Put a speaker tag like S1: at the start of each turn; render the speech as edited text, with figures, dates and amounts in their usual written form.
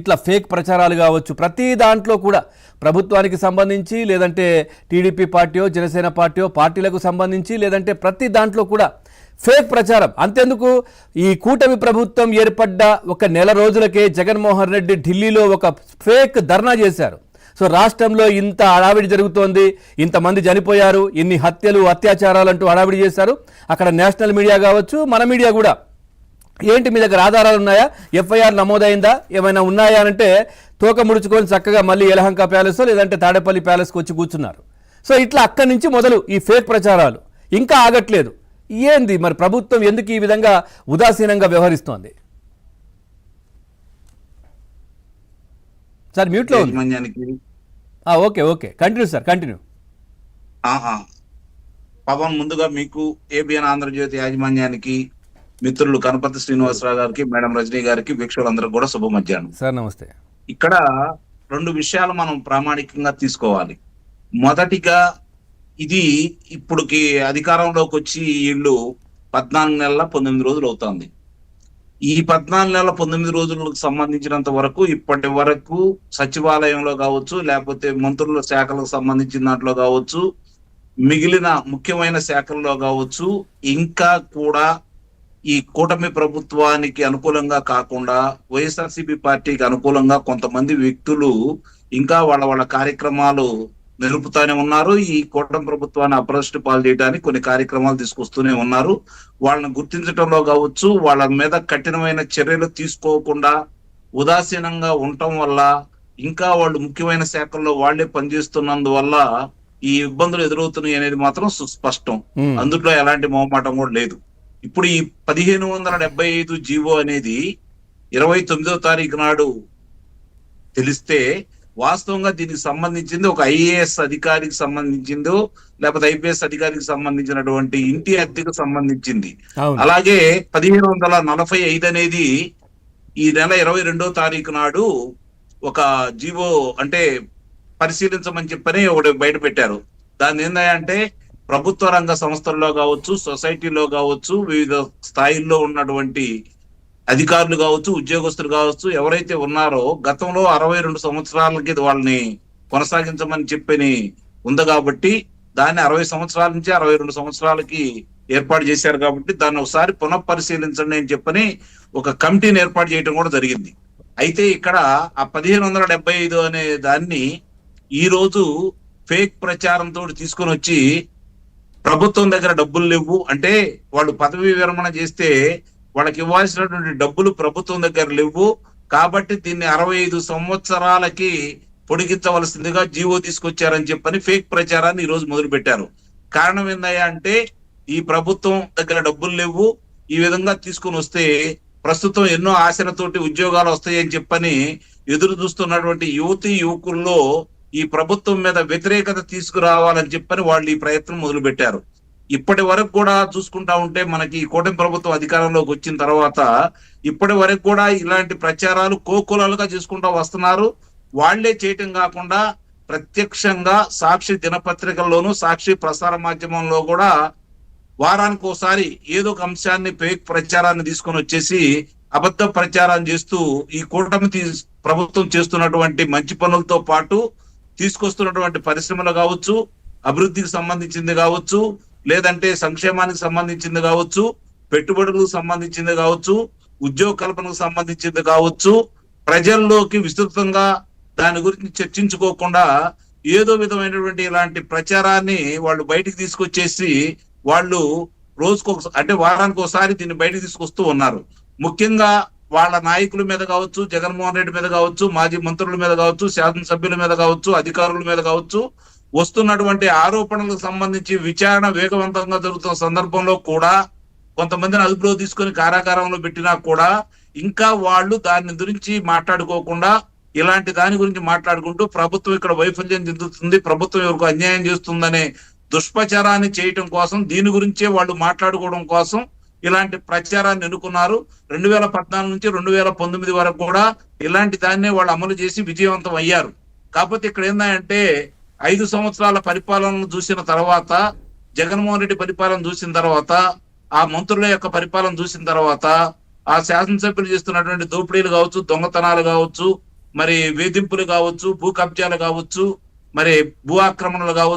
S1: ఇట్లా ఫేక్ ప్రచారాలు కావచ్చు, ప్రతి దాంట్లో కూడా ప్రభుత్వానికి సంబంధించి లేదంటే టీడీపీ పార్టీయో జనసేన పార్టీయో పార్టీలకు సంబంధించి లేదంటే ప్రతి దాంట్లో కూడా ఫేక్ ప్రచారం. అంతెందుకు, ఈ కూటమి ప్రభుత్వం ఏర్పడ్డ ఒక నెల రోజులకే జగన్మోహన్ రెడ్డి ఢిల్లీలో ఒక ఫేక్ ధర్నా చేశారు. సో రాష్ట్రంలో ఇంత హడావిడి జరుగుతోంది, ఇంతమంది చనిపోయారు, ఇన్ని హత్యలు అత్యాచారాలు అంటూ హడావిడి చేశారు. అక్కడ నేషనల్ మీడియా కావచ్చు, మన మీడియా కూడా ఏంటి మీ దగ్గర ఆధారాలు ఉన్నాయా, ఎఫ్ఐఆర్ నమోదైందా, ఏమైనా ఉన్నాయా అంటే తోక ముడుచుకొని చక్కగా మళ్ళీ యలహంక ప్యాలెస్ లేదంటే తాడేపల్లి ప్యాలెస్కి వచ్చి కూర్చున్నారు. సో ఇట్లా అక్కడి నుంచి మొదలు ఈ ఫేక్ ప్రచారాలు ఇంకా ఆగట్లేదు. ఏంది మరి ప్రభుత్వం ఎందుకు ఈ విధంగా ఉదాసీనంగా వ్యవహరిస్తోంది? సార్ మ్యూట్లో ఉంది. Okay okay, continue sir, continue.
S2: Pawan, ముందుగా మీకు ఏబిఎన్ ఆంధ్రజ్యోతి యాజమాన్యానికి, మిత్రులు కనపర్తి శ్రీనివాసరావు గారికి, మేడం రజనీ గారికి, వీక్షకులందరూ కూడా శుభ మధ్యాహ్నం
S1: సార్. నమస్తే.
S2: ఇక్కడ రెండు విషయాలు మనం ప్రామాణికంగా తీసుకోవాలి. మొదటిగా, ఇది ఇప్పుడుకి అధికారంలోకి వచ్చి వీళ్ళు 14 నెలల 19 రోజులు అవుతుంది. ఈ 14 నెలల 19 రోజులకు సంబంధించినంత వరకు ఇప్పటి వరకు సచివాలయంలో కావచ్చు, లేకపోతే మంత్రుల శాఖలకు సంబంధించిన దాంట్లో కావచ్చు, మిగిలిన ముఖ్యమైన శాఖల్లో కావచ్చు, ఇంకా కూడా ఈ కూటమి ప్రభుత్వానికి అనుకూలంగా కాకుండా వైఎస్ఆర్సీపీ పార్టీకి అనుకూలంగా కొంతమంది వ్యక్తులు ఇంకా వాళ్ళ కార్యక్రమాలు నిలుపుతానే ఉన్నారు. ఈ కూటమి ప్రభుత్వాన్ని అప్రదిష్ట పాలు చేయడానికి కొన్ని కార్యక్రమాలు తీసుకొస్తూనే ఉన్నారు. వాళ్ళని గుర్తించడంలో కావచ్చు, వాళ్ళ మీద కఠినమైన చర్యలు తీసుకోకుండా ఉదాసీనంగా ఉండటం వల్ల, ఇంకా వాళ్ళు ముఖ్యమైన శాఖల్లో వాళ్లే పనిచేస్తున్నందువల్ల ఈ ఇబ్బందులు ఎదురవుతున్నాయి అనేది మాత్రం సుస్పష్టం. అందులో ఎలాంటి మొహమాటం కూడా లేదు. ఇప్పుడు ఈ 1575 జీవో అనేది 29వ తారీఖు నాడు తెలిస్తే, వాస్తవంగా దీనికి సంబంధించింది ఒక ఐఏఎస్ అధికారికి సంబంధించిందో లేకపోతే ఐపీఎస్ అధికారికి సంబంధించినటువంటి ఇంటి అద్దెకు సంబంధించింది. అలాగే 1545 అనేది ఈ నెల 22వ తారీఖు నాడు ఒక జీవో అంటే పరిశీలించమని చెప్పని ఒకటి బయట పెట్టారు. దాన్ని ఏంటంటే ప్రభుత్వ రంగ సంస్థల్లో కావచ్చు, సొసైటీలో కావచ్చు, వివిధ స్థాయిల్లో ఉన్నటువంటి అధికారులు కావచ్చు, ఉద్యోగస్తులు కావచ్చు, ఎవరైతే ఉన్నారో గతంలో 62 సంవత్సరాలకి వాళ్ళని కొనసాగించమని చెప్పని ఉంది కాబట్టి దాన్ని 60 సంవత్సరాల నుంచి 62 సంవత్సరాలకి ఏర్పాటు చేశారు. కాబట్టి దాన్ని ఒకసారి పునఃపరిశీలించండి అని చెప్పని ఒక కమిటీని ఏర్పాటు చేయడం కూడా జరిగింది. అయితే ఇక్కడ ఆ 1575 అనే దాన్ని ఈ రోజు ఫేక్ ప్రచారంతో తీసుకొని వచ్చి ప్రభుత్వం దగ్గర డబ్బులు లేవు అంటే, వాళ్ళు పదవీ విరమణ చేస్తే వాళ్ళకి ఇవ్వాల్సినటువంటి డబ్బులు ప్రభుత్వం దగ్గర లేవు కాబట్టి దీన్ని 65 సంవత్సరాలకి పొడిగించవలసిందిగా జీవో తీసుకొచ్చారని చెప్పని ఫేక్ ప్రచారాన్ని ఈ రోజు మొదలు పెట్టారు. కారణం ఏందయ్యా అంటే, ఈ ప్రభుత్వం దగ్గర డబ్బులు లేవు, ఈ విధంగా తీసుకుని వస్తే ప్రస్తుతం ఎన్నో ఆశలతోటి ఉద్యోగాలు వస్తాయని చెప్పని ఎదురు చూస్తున్నటువంటి యువతీ యువకుల్లో ఈ ప్రభుత్వం మీద వ్యతిరేకత తీసుకురావాలని చెప్పని వాళ్ళు ఈ ప్రయత్నం మొదలు పెట్టారు. ఇప్పటి వరకు కూడా చూసుకుంటా ఉంటే మనకి కూటమి ప్రభుత్వం అధికారంలోకి వచ్చిన తర్వాత ఇప్పటి వరకు కూడా ఇలాంటి ప్రచారాలు కోకులాలుగా చేసుకుంటూ వస్తున్నారు. వాళ్లే చేయటం కాకుండా ప్రత్యక్షంగా సాక్షి దినపత్రికల్లోనూ, సాక్షి ప్రసార మాధ్యమంలో కూడా వారానికి ఒకసారి ఏదో ఒక అంశాన్ని ఫేక్ ప్రచారాన్ని తీసుకొని వచ్చేసి అబద్ధ ప్రచారం చేస్తూ ఈ కూటమి ప్రభుత్వం చేస్తున్నటువంటి మంచి పనులతో పాటు తీసుకొస్తున్నటువంటి పరిశ్రమలు కావచ్చు, అభివృద్ధికి సంబంధించింది కావచ్చు, లేదంటే సంక్షేమానికి సంబంధించింది కావచ్చు, పెట్టుబడులకు సంబంధించింది కావచ్చు, ఉద్యోగ కల్పనకు సంబంధించింది కావచ్చు, ప్రజల్లోకి విస్తృతంగా దాని గురించి చర్చించుకోకుండా ఏదో విధమైనటువంటి ఇలాంటి ప్రచారాన్ని వాళ్ళు బయటికి తీసుకొచ్చేసి వాళ్ళు రోజుకు అంటే వారానికి ఒకసారి దీన్ని బయటకు తీసుకొస్తూ ఉన్నారు. ముఖ్యంగా వాళ్ళ నాయకుల మీద కావచ్చు, జగన్మోహన్ రెడ్డి మీద కావచ్చు, మాజీ మంత్రుల మీద కావచ్చు, శాసనసభ్యుల మీద కావచ్చు, అధికారుల మీద కావచ్చు, వస్తున్నటువంటి ఆరోపణలకు సంబంధించి విచారణ వేగవంతంగా జరుగుతున్న సందర్భంలో కూడా కొంతమందిని అదుపులో తీసుకొని కారాగారంలో పెట్టినా కూడా ఇంకా వాళ్ళు దాని గురించి మాట్లాడుకోకుండా ఇలాంటి దాని గురించి మాట్లాడుకుంటూ ప్రభుత్వం ఇక్కడ వైఫల్యం చెందుతుంది, ప్రభుత్వం ఎవరికి అన్యాయం చేస్తుందనే దుష్ప్రచారాన్ని చేయటం కోసం, దీని గురించే వాళ్ళు మాట్లాడుకోవడం కోసం ఇలాంటి ప్రచారాన్ని ఎన్నుకున్నారు. 2014 నుంచి 2019 వరకు కూడా ఇలాంటి దాన్నే వాళ్ళు అమలు చేసి విజయవంతం అయ్యారు. కాకపోతే ఇక్కడ ఏంటంటే 5 సంవత్సరాల పరిపాలనను చూసిన తర్వాత, జగన్మోహన్ రెడ్డి పరిపాలన చూసిన తర్వాత, ఆ మంత్రుల యొక్క పరిపాలన చూసిన తర్వాత, ఆ శాసనసభ్యులు చేస్తున్నటువంటి దోపిడీలు కావచ్చు, దొంగతనాలు కావచ్చు, మరి వేధింపులు కావచ్చు, భూ కబ్జాలు కావచ్చు, మరి భూ ఆక్రమణలు కావచ్చు,